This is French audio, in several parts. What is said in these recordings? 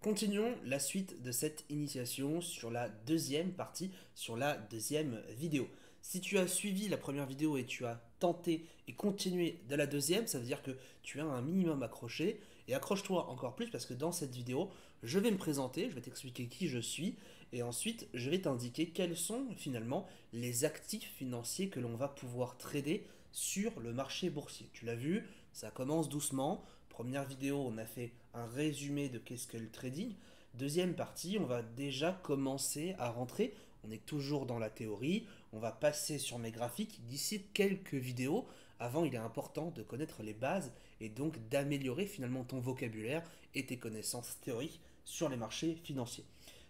Continuons la suite de cette initiation sur la deuxième partie, sur la deuxième vidéo. Si tu as suivi la première vidéo et tu as tenté et continué de la deuxième, ça veut dire que tu as un minimum accroché. Et accroche-toi encore plus parce que dans cette vidéo, je vais me présenter, je vais t'expliquer qui je suis et ensuite je vais t'indiquer quels sont finalement les actifs financiers que l'on va pouvoir trader sur le marché boursier. Tu l'as vu, ça commence doucement. Première vidéo, on a fait un résumé de qu'est-ce que le trading. Deuxième partie, on va déjà commencer à rentrer. On est toujours dans la théorie. On va passer sur mes graphiques d'ici quelques vidéos. Avant, il est important de connaître les bases et donc d'améliorer finalement ton vocabulaire et tes connaissances théoriques sur les marchés financiers.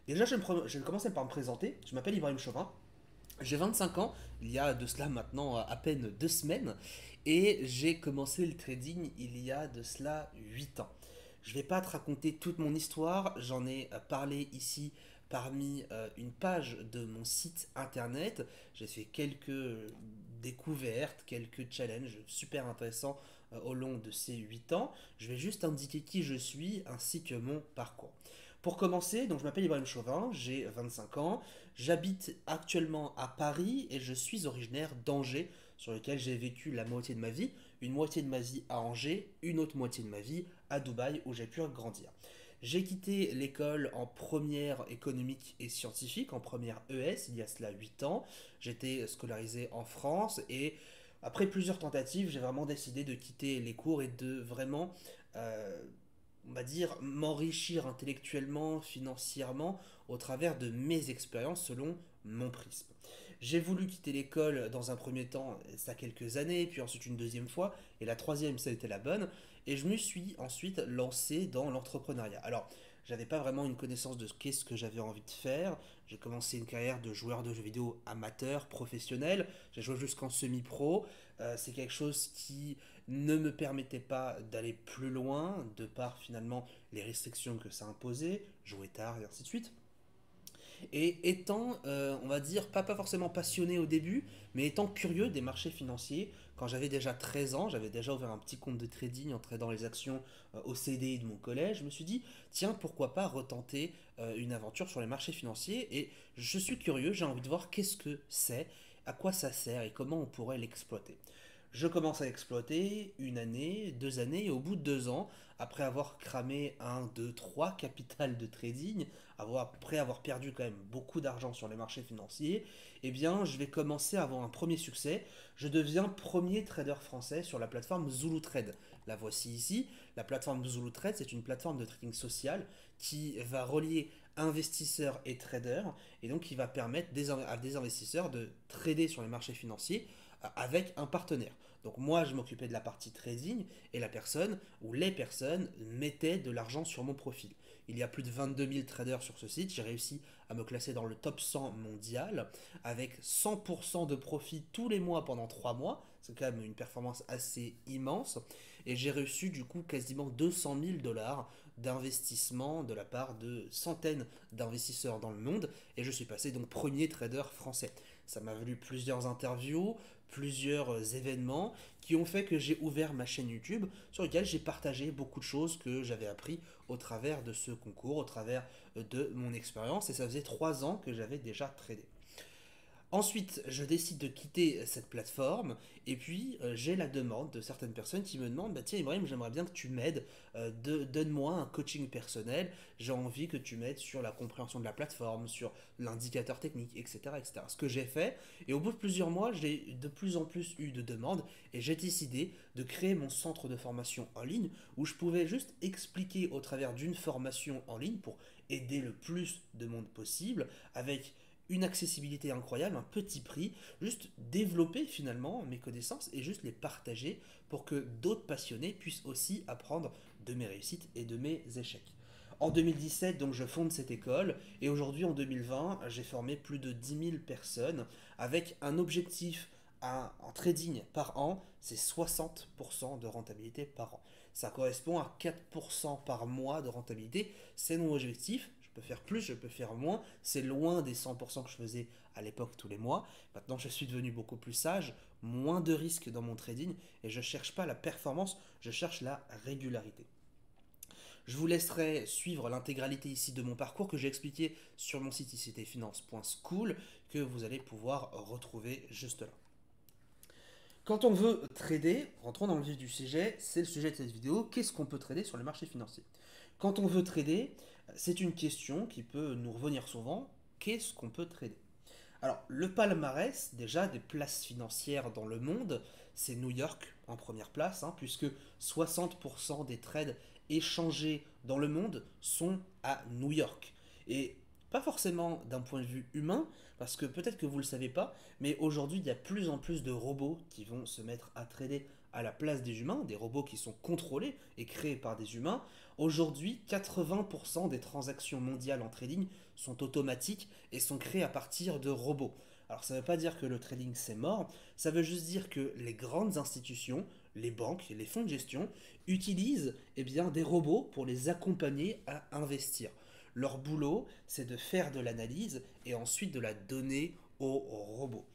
Déjà, je vais commencer par me présenter. Je m'appelle Ibrahim Chauvin. J'ai 25 ans, il y a de cela maintenant à peine 2 semaines, et j'ai commencé le trading il y a de cela 8 ans. Je ne vais pas te raconter toute mon histoire, j'en ai parlé ici parmi une page de mon site internet. J'ai fait quelques découvertes, quelques challenges super intéressants au long de ces 8 ans. Je vais juste indiquer qui je suis ainsi que mon parcours. Pour commencer, donc je m'appelle Ibrahim Chauvin, j'ai 25 ans, j'habite actuellement à Paris et je suis originaire d'Angers, sur lequel j'ai vécu la moitié de ma vie, une moitié de ma vie à Angers, une autre moitié de ma vie à Dubaï où j'ai pu grandir. J'ai quitté l'école en première économique et scientifique, en première ES, il y a cela 8 ans. J'étais scolarisé en France et après plusieurs tentatives, j'ai vraiment décidé de quitter les cours et de vraiment euh, on va dire, m'enrichir intellectuellement, financièrement, au travers de mes expériences selon mon prisme. J'ai voulu quitter l'école dans un premier temps, ça quelques années, puis ensuite une deuxième fois, et la troisième, ça a été la bonne, et je me suis ensuite lancé dans l'entrepreneuriat. Alors, j'avais pas vraiment une connaissance de qu'est-ce que j'avais envie de faire. J'ai commencé une carrière de joueur de jeux vidéo amateur, professionnel. J'ai joué jusqu'en semi-pro. C'est quelque chose qui ne me permettait pas d'aller plus loin, de par finalement les restrictions que ça imposait, jouer tard et ainsi de suite. Et étant, on va dire, pas forcément passionné au début, mais étant curieux des marchés financiers, quand j'avais déjà 13 ans, j'avais déjà ouvert un petit compte de trading en tradant les actions au CDI de mon collège, je me suis dit, tiens, pourquoi pas retenter une aventure sur les marchés financiers. Et je suis curieux, j'ai envie de voir qu'est-ce que c'est, à quoi ça sert et comment on pourrait l'exploiter. Je commence à exploiter une année, 2 années, et au bout de 2 ans, après avoir cramé un, deux, trois capitales de trading, après avoir perdu quand même beaucoup d'argent sur les marchés financiers, eh bien, je vais commencer à avoir un premier succès. Je deviens premier trader français sur la plateforme Zulu Trade. La voici ici. La plateforme Zulu Trade, c'est une plateforme de trading social qui va relier investisseurs et traders, et donc qui va permettre à des investisseurs de trader sur les marchés financiers avec un partenaire. Donc moi, je m'occupais de la partie trading et la personne ou les personnes mettaient de l'argent sur mon profil. Il y a plus de 22 000 traders sur ce site. J'ai réussi à me classer dans le top 100 mondial avec 100% de profit tous les mois pendant 3 mois. C'est quand même une performance assez immense. Et j'ai reçu du coup quasiment 200 000 dollars d'investissement de la part de centaines d'investisseurs dans le monde. Et je suis passé donc premier trader français. Ça m'a valu plusieurs interviews, plusieurs événements qui ont fait que j'ai ouvert ma chaîne YouTube sur laquelle j'ai partagé beaucoup de choses que j'avais appris au travers de ce concours, au travers de mon expérience, et ça faisait 3 ans que j'avais déjà tradé. Ensuite, je décide de quitter cette plateforme et puis j'ai la demande de certaines personnes qui me demandent bah, tiens Ibrahim, j'aimerais bien que tu m'aides, donne-moi un coaching personnel, j'ai envie que tu m'aides sur la compréhension de la plateforme, sur l'indicateur technique, etc., etc. Ce que j'ai fait, et au bout de plusieurs mois, j'ai de plus en plus eu de demandes et j'ai décidé de créer mon centre de formation en ligne où je pouvais juste expliquer au travers d'une formation en ligne pour aider le plus de monde possible avec une accessibilité incroyable, un petit prix, juste développer finalement mes connaissances et juste les partager pour que d'autres passionnés puissent aussi apprendre de mes réussites et de mes échecs. En 2017, donc, je fonde cette école et aujourd'hui, en 2020, j'ai formé plus de 10 000 personnes avec un objectif en trading par an, c'est 60% de rentabilité par an. Ça correspond à 4% par mois de rentabilité. C'est mon objectif. Je peux faire plus, je peux faire moins. C'est loin des 100% que je faisais à l'époque tous les mois. Maintenant, je suis devenu beaucoup plus sage, moins de risques dans mon trading et je ne cherche pas la performance, je cherche la régularité. Je vous laisserai suivre l'intégralité ici de mon parcours que j'ai expliqué sur mon site ictfinance.school que vous allez pouvoir retrouver juste là. Quand on veut trader, rentrons dans le vif du sujet, c'est le sujet de cette vidéo, qu'est-ce qu'on peut trader sur les marchés financiers? Quand on veut trader, c'est une question qui peut nous revenir souvent, qu'est-ce qu'on peut trader? Alors, le palmarès, déjà, des places financières dans le monde, c'est New York en première place, hein, puisque 60% des trades échangés dans le monde sont à New York. Et pas forcément d'un point de vue humain, parce que peut-être que vous ne le savez pas, mais aujourd'hui, il y a plus en plus de robots qui vont se mettre à trader à la place des humains, des robots qui sont contrôlés et créés par des humains. Aujourd'hui, 80% des transactions mondiales en trading sont automatiques et sont créées à partir de robots. Alors ça ne veut pas dire que le trading c'est mort, ça veut juste dire que les grandes institutions, les banques, les fonds de gestion utilisent bien, des robots pour les accompagner à investir. Leur boulot, c'est de faire de l'analyse et ensuite de la donner aux robots.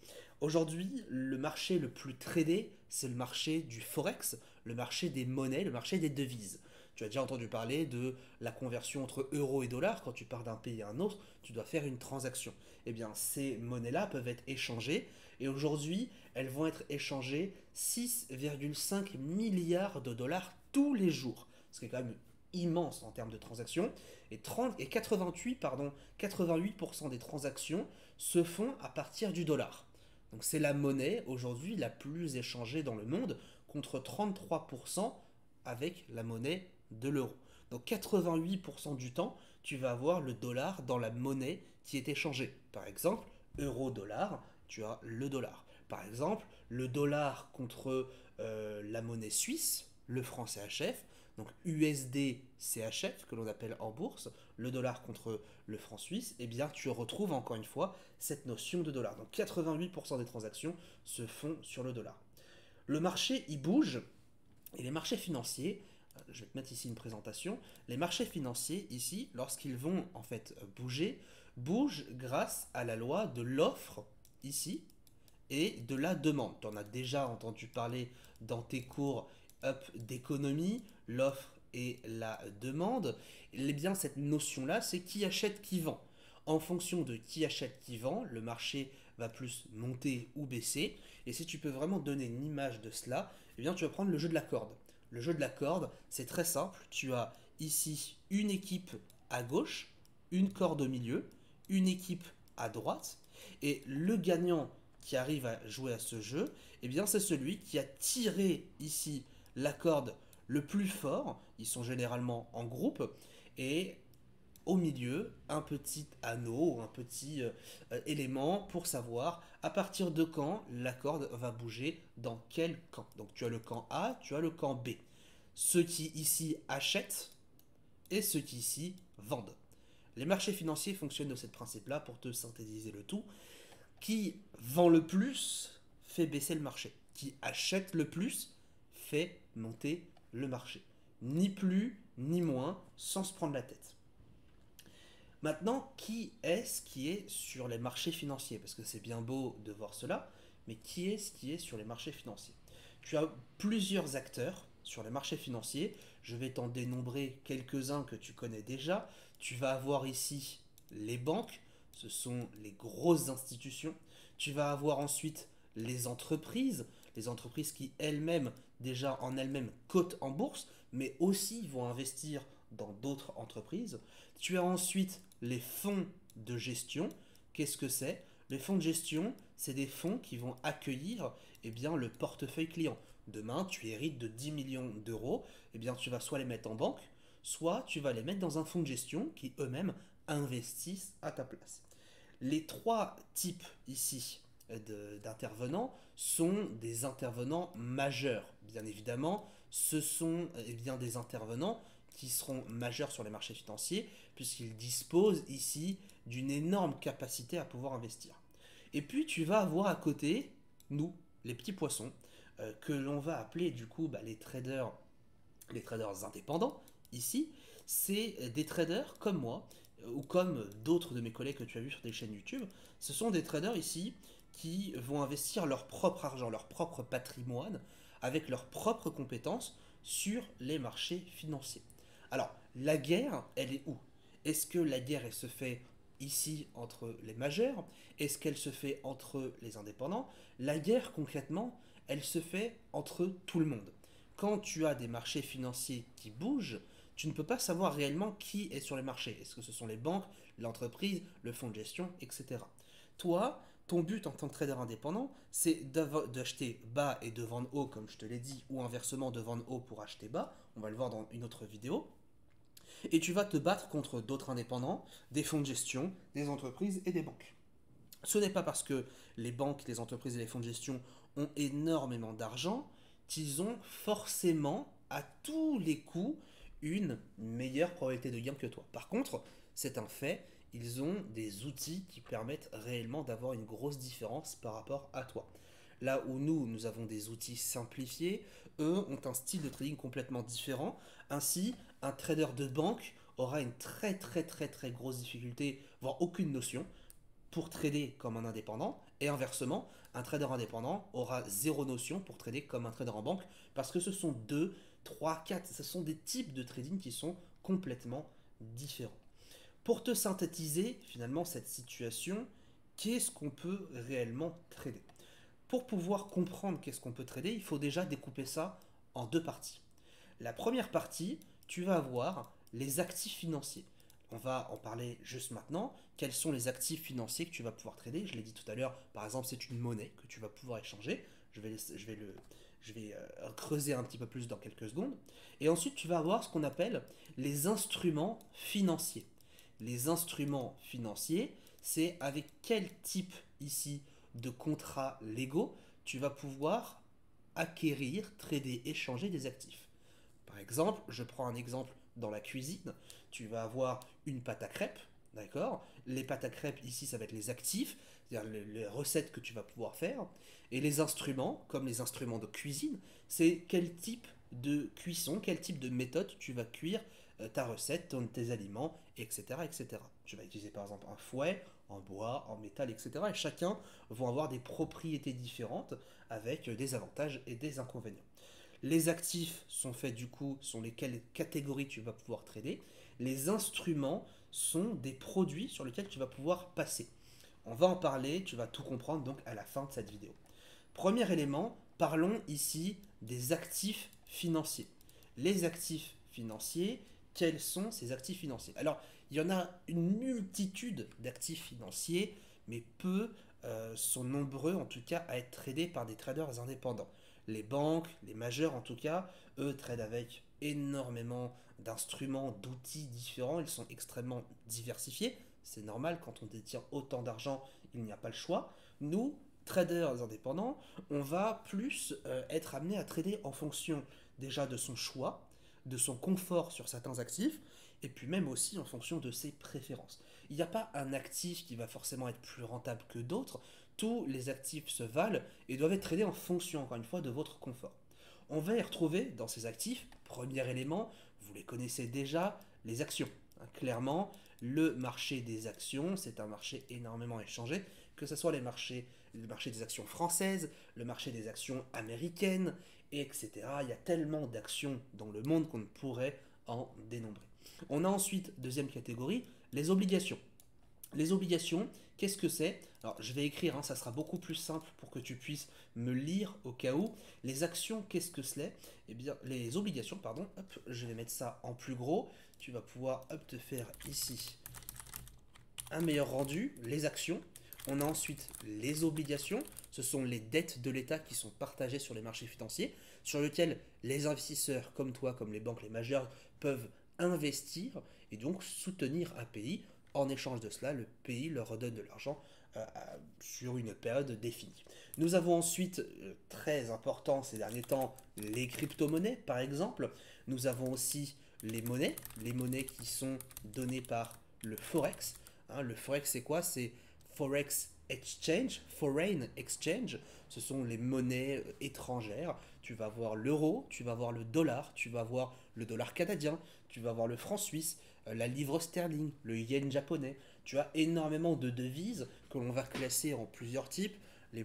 Aujourd'hui, le marché le plus tradé, c'est le marché du forex, le marché des monnaies, le marché des devises. Tu as déjà entendu parler de la conversion entre euros et dollars. Quand tu pars d'un pays à un autre, tu dois faire une transaction. Eh bien, ces monnaies-là peuvent être échangées. Et aujourd'hui, elles vont être échangées 6,5 milliards de dollars tous les jours. Ce qui est quand même immense en termes de transactions. Et 88% des transactions se font à partir du dollar. Donc c'est la monnaie aujourd'hui la plus échangée dans le monde, contre 33% avec la monnaie de l'euro. Donc 88% du temps, tu vas avoir le dollar dans la monnaie qui est échangée. Par exemple, euro-dollar, tu as le dollar. Par exemple, le dollar contre la monnaie suisse, le franc CHF, donc USD CHF que l'on appelle en bourse, le dollar contre le franc suisse, eh bien tu retrouves encore une fois cette notion de dollar. Donc 88% des transactions se font sur le dollar. Le marché, il bouge, et les marchés financiers, je vais te mettre ici une présentation, les marchés financiers ici, lorsqu'ils vont en fait bouger, bougent grâce à la loi de l'offre ici et de la demande. Tu en as déjà entendu parler dans tes cours up d'économie, l'offre et la demande. Eh bien cette notion-là, c'est qui achète, qui vend. En fonction de qui achète, qui vend, le marché va plus monter ou baisser. Et si tu peux vraiment donner une image de cela, eh bien tu vas prendre le jeu de la corde. Le jeu de la corde, c'est très simple. Tu as ici une équipe à gauche, une corde au milieu, une équipe à droite, et le gagnant qui arrive à jouer à ce jeu, eh bien c'est celui qui a tiré ici la corde le plus fort. Ils sont généralement en groupe, et au milieu un petit anneau, un petit élément pour savoir à partir de quand la corde va bouger dans quel camp. Donc tu as le camp A, tu as le camp B. Ceux qui ici achètent et ceux qui ici vendent. Les marchés financiers fonctionnent de ce principe-là pour te synthétiser le tout. Qui vend le plus fait baisser le marché. Qui achète le plus fait monter le marché. Ni plus ni moins, sans se prendre la tête. Maintenant, qui est-ce qui est sur les marchés financiers? Parce que c'est bien beau de voir cela, mais qui est-ce qui est sur les marchés financiers? Tu as plusieurs acteurs sur les marchés financiers. Je vais t'en dénombrer quelques-uns que tu connais déjà. Tu vas avoir ici les banques, ce sont les grosses institutions. Tu vas avoir ensuite les entreprises qui elles-mêmes, déjà en elles-mêmes, cotent en bourse, mais aussi vont investir dans d'autres entreprises. Tu as ensuite les fonds de gestion. Qu'est-ce que c'est? Les fonds de gestion, c'est des fonds qui vont accueillir le portefeuille client. Demain, tu hérites de 10 millions d'euros, tu vas soit les mettre en banque, soit tu vas les mettre dans un fonds de gestion qui eux-mêmes investissent à ta place. Les trois types ici d'intervenants sont des intervenants majeurs. Bien évidemment, ce sont des intervenants qui seront majeurs sur les marchés financiers puisqu'ils disposent ici d'une énorme capacité à pouvoir investir. Et puis tu vas avoir à côté, nous, les petits poissons, que l'on va appeler du coup les traders indépendants. Ici, c'est des traders comme moi, ou comme d'autres de mes collègues que tu as vus sur des chaînes YouTube. Ce sont des traders ici qui vont investir leur propre argent, leur propre patrimoine, avec leurs propres compétences sur les marchés financiers. Alors, La guerre, elle est où? Est-ce que la guerre, elle se fait ici entre les majeurs? Est-ce qu'elle se fait entre les indépendants? La guerre, concrètement, elle se fait entre tout le monde. Quand tu as des marchés financiers qui bougent, tu ne peux pas savoir réellement qui est sur les marchés. Est-ce que ce sont les banques, l'entreprise, le fonds de gestion, etc. Toi, ton but en tant que trader indépendant, c'est d'acheter bas et de vendre haut, comme je te l'ai dit, ou inversement de vendre haut pour acheter bas. On va le voir dans une autre vidéo. Et tu vas te battre contre d'autres indépendants, des fonds de gestion, des entreprises et des banques. Ce n'est pas parce que les banques, les entreprises et les fonds de gestion ont énormément d'argent qu'ils ont forcément, à tous les coups, une meilleure probabilité de gain que toi. Par contre, c'est un fait, ils ont des outils qui permettent réellement d'avoir une grosse différence par rapport à toi. Là où nous avons des outils simplifiés, eux ont un style de trading complètement différent. Ainsi, un trader de banque aura une très grosse difficulté, voire aucune notion, pour trader comme un indépendant, et inversement, un trader indépendant aura zéro notion pour trader comme un trader en banque, parce que ce sont deux, trois, quatre, ce sont des types de trading qui sont complètement différents. Pour te synthétiser finalement cette situation, qu'est-ce qu'on peut réellement trader? Pour pouvoir comprendre qu'est-ce qu'on peut trader, il faut déjà découper ça en deux parties. La première partie, tu vas avoir les actifs financiers. On va en parler juste maintenant. Quels sont les actifs financiers que tu vas pouvoir trader? Je l'ai dit tout à l'heure, par exemple, c'est une monnaie que tu vas pouvoir échanger. Je vais creuser un petit peu plus dans quelques secondes. Et ensuite, tu vas avoir ce qu'on appelle les instruments financiers. Les instruments financiers, c'est avec quel type ici de contrats légaux tu vas pouvoir acquérir, trader, échanger des actifs. Par exemple, je prends un exemple dans la cuisine, tu vas avoir une pâte à crêpes, d'accord? Les pâtes à crêpes ici, ça va être les actifs, c'est-à-dire les recettes que tu vas pouvoir faire, et les instruments, comme les instruments de cuisine, c'est quel type de cuisson, quel type de méthode tu vas cuire ta recette, tes aliments, etc., etc. Tu vas utiliser par exemple un fouet, en bois, en métal, etc. Et chacun va avoir des propriétés différentes avec des avantages et des inconvénients. Les actifs sont faits du coup, sont lesquelles catégories tu vas pouvoir trader. Les instruments sont des produits sur lesquels tu vas pouvoir passer. On va en parler, tu vas tout comprendre donc à la fin de cette vidéo. Premier élément, parlons ici des actifs financiers. Les actifs financiers, quels sont ces actifs financiers? Alors, il y en a une multitude d'actifs financiers, mais peu sont nombreux en tout cas à être tradés par des traders indépendants. Les banques, les majeurs en tout cas, eux tradent avec énormément d'instruments, d'outils différents, ils sont extrêmement diversifiés. C'est normal, quand on détient autant d'argent, il n'y a pas le choix. Nous, traders indépendants, on va plus être amené à trader en fonction déjà de son choix, de son confort sur certains actifs, et puis même aussi en fonction de ses préférences. Il n'y a pas un actif qui va forcément être plus rentable que d'autres, tous les actifs se valent et doivent être tradés en fonction, encore une fois, de votre confort. On va y retrouver dans ces actifs, premier élément, vous les connaissez déjà, les actions. Clairement, le marché des actions, c'est un marché énormément échangé, que ce soit le marché des actions françaises, le marché des actions américaines, etc. Il y a tellement d'actions dans le monde qu'on ne pourrait en dénombrer. On a ensuite, deuxième catégorie, les obligations. Les obligations, qu'est-ce que c'est? Alors, je vais écrire, hein, ça sera beaucoup plus simple pour que tu puisses me lire au cas où. Les actions, qu'est-ce que c'est? Eh bien, les obligations, pardon, hop, je vais mettre ça en plus gros. Tu vas pouvoir, hop, te faire ici un meilleur rendu. Les actions. On a ensuite les obligations. Ce sont les dettes de l'État qui sont partagées sur les marchés financiers, sur lesquels les investisseurs comme toi, comme les banques, les majeurs, peuvent investir et donc soutenir un pays. En échange de cela, le pays leur redonne de l'argent sur une période définie. Nous avons ensuite, très important ces derniers temps, les crypto-monnaies par exemple. Nous avons aussi les monnaies qui sont données par le Forex. Hein, le Forex c'est quoi? C'est Forex Exchange, Foreign Exchange, ce sont les monnaies étrangères. Tu vas voir l'euro, tu vas voir le dollar, tu vas voir le dollar canadien, tu vas voir le franc suisse, la livre sterling, le yen japonais. Tu as énormément de devises que l'on va classer en plusieurs types. On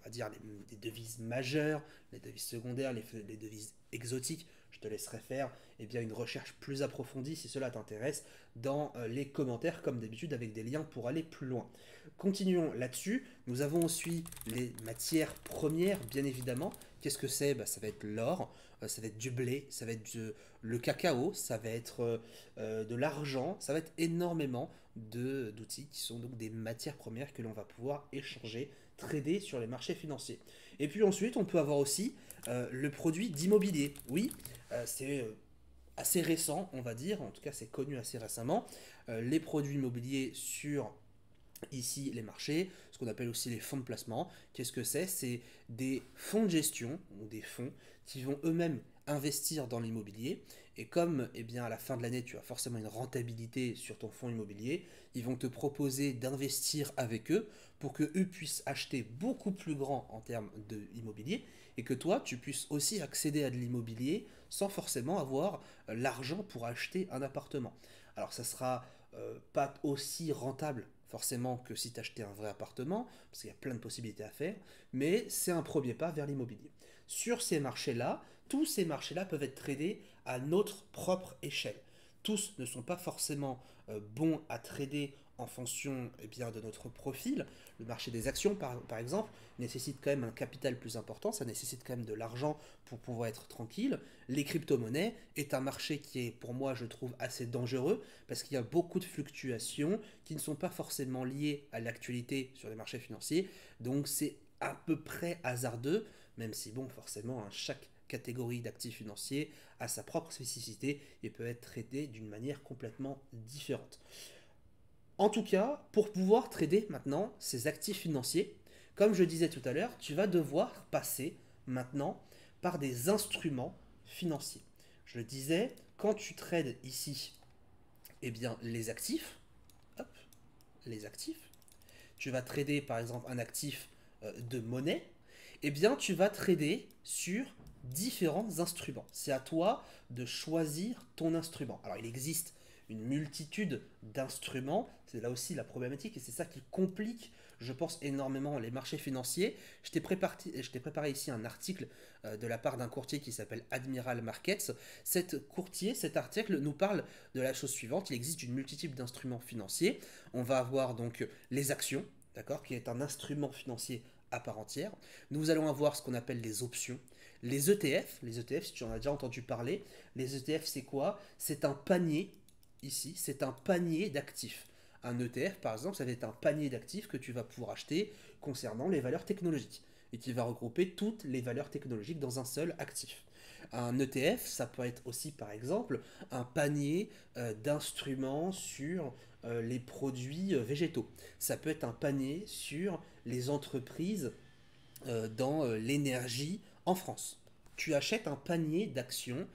va dire les devises majeures, les devises secondaires, les devises exotiques. Je te laisserai faire une recherche plus approfondie si cela t'intéresse dans les commentaires comme d'habitude avec des liens pour aller plus loin. Continuons là-dessus. Nous avons aussi les matières premières, bien évidemment. Qu'est-ce que c'est? Ça va être l'or, ça va être du blé, ça va être le cacao, ça va être de l'argent, ça va être énormément d'outils qui sont donc des matières premières que l'on va pouvoir échanger, trader sur les marchés financiers. Et puis ensuite, on peut avoir aussi le produit d'immobilier. Oui, c'est assez récent, on va dire, en tout cas c'est connu assez récemment, les produits immobiliers sur ici les marchés, ce qu'on appelle aussi les fonds de placement. Qu'est-ce que c'est? C'est des fonds de gestion ou des fonds qui vont eux-mêmes investir dans l'immobilier. Et comme à la fin de l'année, tu as forcément une rentabilité sur ton fonds immobilier, ils vont te proposer d'investir avec eux pour que eux puissent acheter beaucoup plus grand en termes d'immobilier et que toi, tu puisses aussi accéder à de l'immobilier sans forcément avoir l'argent pour acheter un appartement. Alors ça sera pas aussi rentable forcément que si tu achetais un vrai appartement, parce qu'il y a plein de possibilités à faire, mais c'est un premier pas vers l'immobilier. Sur ces marchés-là, tous ces marchés-là peuvent être tradés à notre propre échelle. Tous ne sont pas forcément bons à trader en fonction de notre profil. Le marché des actions, par exemple, nécessite quand même un capital plus important, ça nécessite quand même de l'argent pour pouvoir être tranquille. Les crypto-monnaies est un marché qui est, pour moi, je trouve, assez dangereux, parce qu'il y a beaucoup de fluctuations qui ne sont pas forcément liées à l'actualité sur les marchés financiers, donc c'est à peu près hasardeux, même si, bon, forcément, chaque catégorie d'actifs financiers a sa propre spécificité et peut être traité d'une manière complètement différente. En tout cas, pour pouvoir trader maintenant ces actifs financiers, comme je disais tout à l'heure, tu vas devoir passer maintenant par des instruments financiers. Je le disais, quand tu trades ici, les actifs, hop, les actifs, tu vas trader par exemple un actif de monnaie, tu vas trader sur différents instruments. C'est à toi de choisir ton instrument. Alors il existe une multitude d'instruments, c'est là aussi la problématique et c'est ça qui complique, je pense, énormément les marchés financiers. Je t'ai préparé ici un article de la part d'un courtier qui s'appelle Admiral Markets. Cet article nous parle de la chose suivante: il existe une multitude d'instruments financiers. On va avoir donc les actions, d'accord, qui est un instrument financier à part entière. Nous allons avoir ce qu'on appelle les options. Les ETF, si tu en as déjà entendu parler, les ETF c'est quoi? C'est un panier, ici, c'est un panier d'actifs. Un ETF par exemple, ça va être un panier d'actifs que tu vas pouvoir acheter concernant les valeurs technologiques et qui va regrouper toutes les valeurs technologiques dans un seul actif. Un ETF, ça peut être aussi par exemple un panier d'instruments sur les produits végétaux. Ça peut être un panier sur les entreprises dans l'énergie en France. Tu achètes un panier d'actions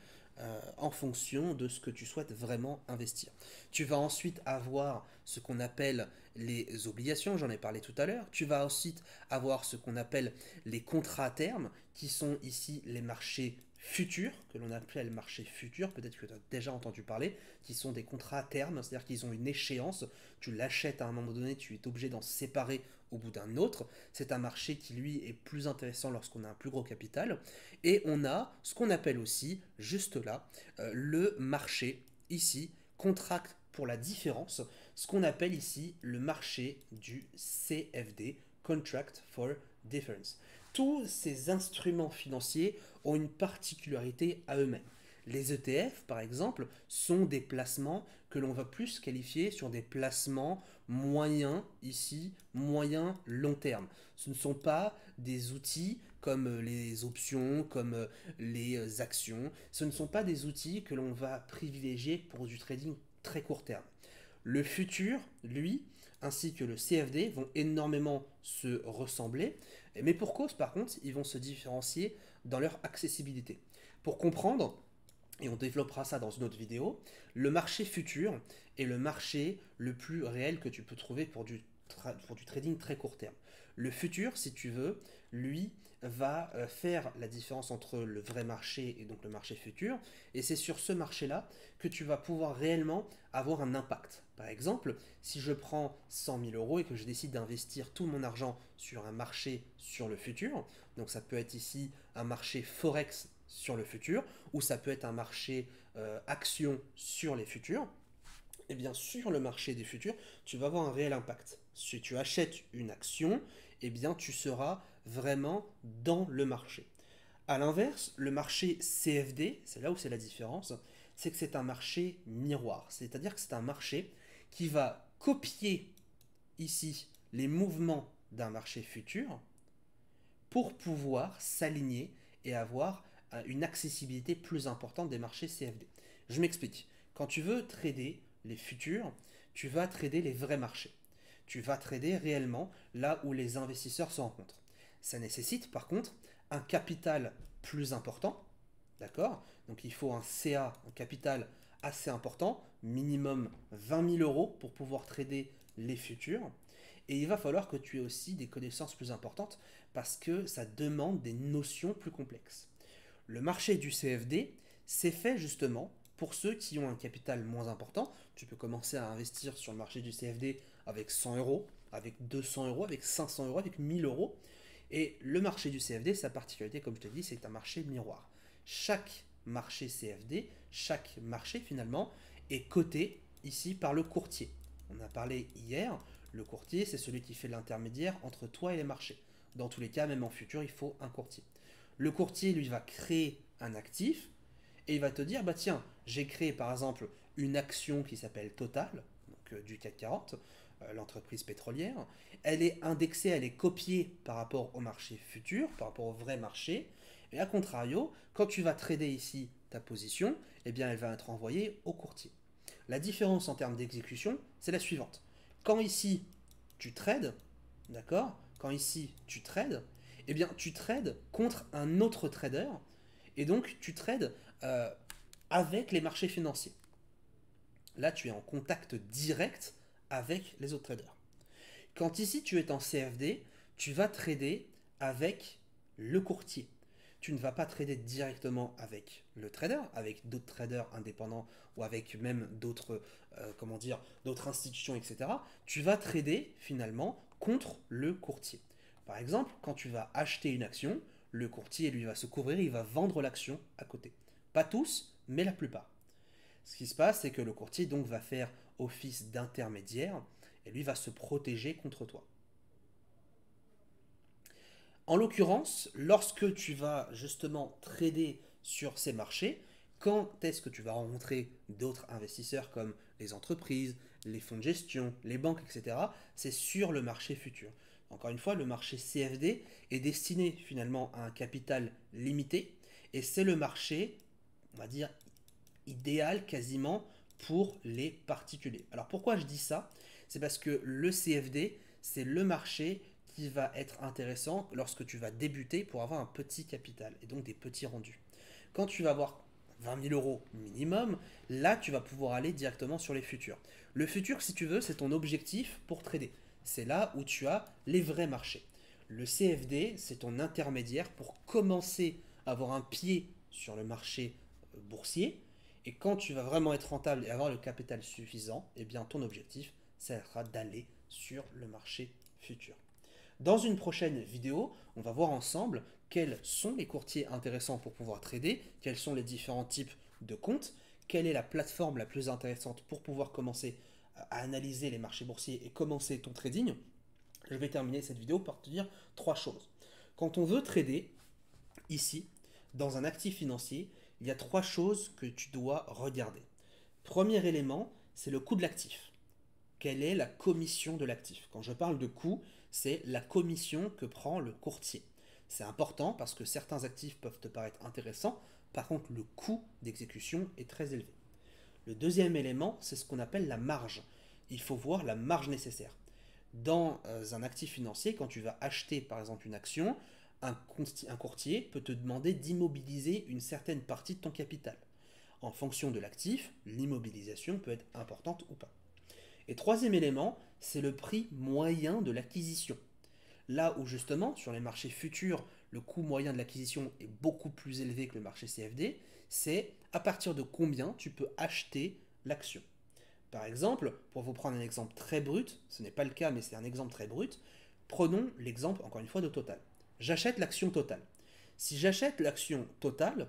en fonction de ce que tu souhaites vraiment investir. Tu vas ensuite avoir ce qu'on appelle les obligations, j'en ai parlé tout à l'heure. Tu vas ensuite avoir ce qu'on appelle les contrats à terme, qui sont ici les marchés futurs, que l'on appelle marché futur, peut-être que tu as déjà entendu parler, qui sont des contrats à terme, c'est-à-dire qu'ils ont une échéance, tu l'achètes à un moment donné, tu es obligé d'en séparer au bout d'un autre. C'est un marché qui, lui, est plus intéressant lorsqu'on a un plus gros capital. Et on a ce qu'on appelle aussi, juste là, le marché, ici, contract pour la différence, ce qu'on appelle ici le marché du CFD, Contract for Difference. Tous ces instruments financiers ont une particularité à eux-mêmes. Les ETF, par exemple, sont des placements que l'on va plus qualifier sur des placements moyens, ici, moyen long terme. Ce ne sont pas des outils comme les options, comme les actions. Ce ne sont pas des outils que l'on va privilégier pour du trading très court terme. Le futur, lui, ainsi que le CFD vont énormément se ressembler, mais pour cause, par contre, ils vont se différencier dans leur accessibilité. Pour comprendre, et on développera ça dans une autre vidéo, le marché futur est le marché le plus réel que tu peux trouver pour du trading très court terme. Le futur, si tu veux, lui, va faire la différence entre le vrai marché et donc le marché futur, et c'est sur ce marché-là que tu vas pouvoir réellement avoir un impact. Par exemple, si je prends 100 000 euros et que je décide d'investir tout mon argent sur un marché sur le futur, donc ça peut être ici un marché Forex sur le futur, ou ça peut être un marché action sur les futurs, et bien sur le marché des futurs, tu vas avoir un réel impact. Si tu achètes une action, eh bien tu seras vraiment dans le marché. A l'inverse, le marché CFD, c'est là où c'est la différence, c'est que c'est un marché miroir. C'est-à-dire que c'est un marché qui va copier ici les mouvements d'un marché futur pour pouvoir s'aligner et avoir une accessibilité plus importante des marchés CFD. Je m'explique. Quand tu veux trader les futurs, tu vas trader les vrais marchés. Tu vas trader réellement là où les investisseurs se rencontrent. Ça nécessite par contre un capital plus important, d'accord? Donc il faut un CA, un capital assez important, minimum 20 000 euros pour pouvoir trader les futurs. Et il va falloir que tu aies aussi des connaissances plus importantes parce que ça demande des notions plus complexes. Le marché du CFD, c'est fait justement pour ceux qui ont un capital moins important. Tu peux commencer à investir sur le marché du CFD avec 100 euros, avec 200 euros, avec 500 euros, avec 1000 euros. Et le marché du CFD, sa particularité, comme je te dis, c'est un marché miroir. Chaque marché CFD, chaque marché finalement, est coté ici par le courtier. On a parlé hier, le courtier, c'est celui qui fait l'intermédiaire entre toi et les marchés. Dans tous les cas, même en futur, il faut un courtier. Le courtier, lui, va créer un actif et il va te dire, bah tiens, j'ai créé par exemple une action qui s'appelle Total, donc du CAC 40, l'entreprise pétrolière. Elle est indexée, elle est copiée par rapport au marché futur, par rapport au vrai marché. Et à contrario, quand tu vas trader ici ta position, eh bien elle va être envoyée au courtier. La différence en termes d'exécution, c'est la suivante. Quand ici, tu trades, d'accord? Quand ici, tu trades, eh bien, tu trades contre un autre trader, et donc tu trades avec les marchés financiers. Là, tu es en contact direct avec les autres traders. Quand ici, tu es en CFD, tu vas trader avec le courtier. Tu ne vas pas trader directement avec le trader, avec d'autres traders indépendants ou avec même d'autres, comment dire, d'autres institutions, etc. Tu vas trader finalement contre le courtier. Par exemple, quand tu vas acheter une action, le courtier lui va se couvrir, il va vendre l'action à côté. Pas tous, mais la plupart. Ce qui se passe, c'est que le courtier donc va faire office d'intermédiaire et lui va se protéger contre toi. En l'occurrence, lorsque tu vas justement trader sur ces marchés, quand est-ce que tu vas rencontrer d'autres investisseurs comme les entreprises, les fonds de gestion, les banques, etc. C'est sur le marché futur. Encore une fois, le marché CFD est destiné finalement à un capital limité et c'est le marché, on va dire, idéal quasiment pour les particuliers. Alors pourquoi je dis ça? C'est parce que le CFD, c'est le marché qui va être intéressant lorsque tu vas débuter pour avoir un petit capital et donc des petits rendus. Quand tu vas avoir 20 000 euros minimum, là tu vas pouvoir aller directement sur les futurs. Le futur, si tu veux, c'est ton objectif pour trader. C'est là où tu as les vrais marchés. Le CFD, c'est ton intermédiaire pour commencer à avoir un pied sur le marché boursier. Et quand tu vas vraiment être rentable et avoir le capital suffisant, eh bien ton objectif, ça sera d'aller sur le marché futur. Dans une prochaine vidéo, on va voir ensemble quels sont les courtiers intéressants pour pouvoir trader, quels sont les différents types de comptes, quelle est la plateforme la plus intéressante pour pouvoir commencer à analyser les marchés boursiers et commencer ton trading. Je vais terminer cette vidéo par te dire trois choses. Quand on veut trader, ici, dans un actif financier, il y a trois choses que tu dois regarder. Premier élément, c'est le coût de l'actif. Quelle est la commission de l'actif? Quand je parle de coût, c'est la commission que prend le courtier. C'est important parce que certains actifs peuvent te paraître intéressants, par contre le coût d'exécution est très élevé. Le deuxième élément, c'est ce qu'on appelle la marge. Il faut voir la marge nécessaire. Dans un actif financier, quand tu vas acheter par exemple une action, un courtier peut te demander d'immobiliser une certaine partie de ton capital. En fonction de l'actif, l'immobilisation peut être importante ou pas. Et troisième élément, c'est le prix moyen de l'acquisition. Là où justement, sur les marchés futurs, le coût moyen de l'acquisition est beaucoup plus élevé que le marché CFD, c'est à partir de combien tu peux acheter l'action. Par exemple, pour vous prendre un exemple très brut, ce n'est pas le cas mais c'est un exemple très brut, prenons l'exemple encore une fois de Total. J'achète l'action Total. Si j'achète l'action totale,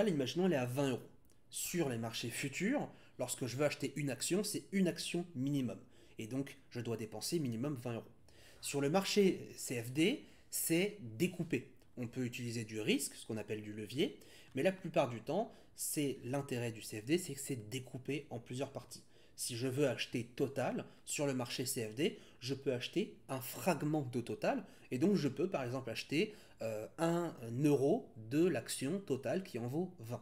imaginons, elle est à 20 euros. Sur les marchés futurs, lorsque je veux acheter une action, c'est une action minimum. Et donc, je dois dépenser minimum 20 euros. Sur le marché CFD, c'est découpé. On peut utiliser du risque, ce qu'on appelle du levier, mais la plupart du temps, c'est l'intérêt du CFD, c'est que c'est découpé en plusieurs parties. Si je veux acheter Total sur le marché CFD, je peux acheter un fragment de Total et donc je peux par exemple acheter 1 euro de l'action Total qui en vaut 20.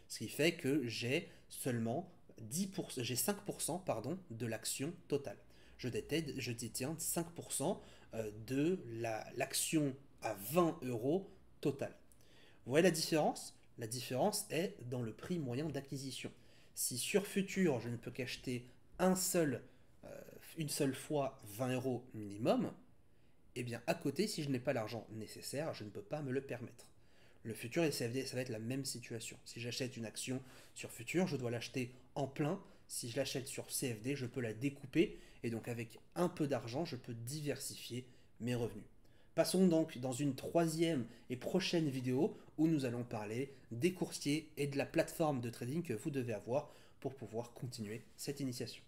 Ce qui fait que j'ai seulement 10%, j'ai 5% pardon, de l'action Total. Je détiens 5% de l'action à 20 euros Total. Vous voyez la différence? La différence est dans le prix moyen d'acquisition. Si sur Futur, je ne peux qu'acheter un seul, euh, une seule fois 20 euros minimum, eh bien à côté, si je n'ai pas l'argent nécessaire, je ne peux pas me le permettre. Le Futur et CFD, ça va être la même situation. Si j'achète une action sur Futur, je dois l'acheter en plein. Si je l'achète sur CFD, je peux la découper et donc avec un peu d'argent, je peux diversifier mes revenus. Passons donc dans une troisième et prochaine vidéo où nous allons parler des courtiers et de la plateforme de trading que vous devez avoir pour pouvoir continuer cette initiation.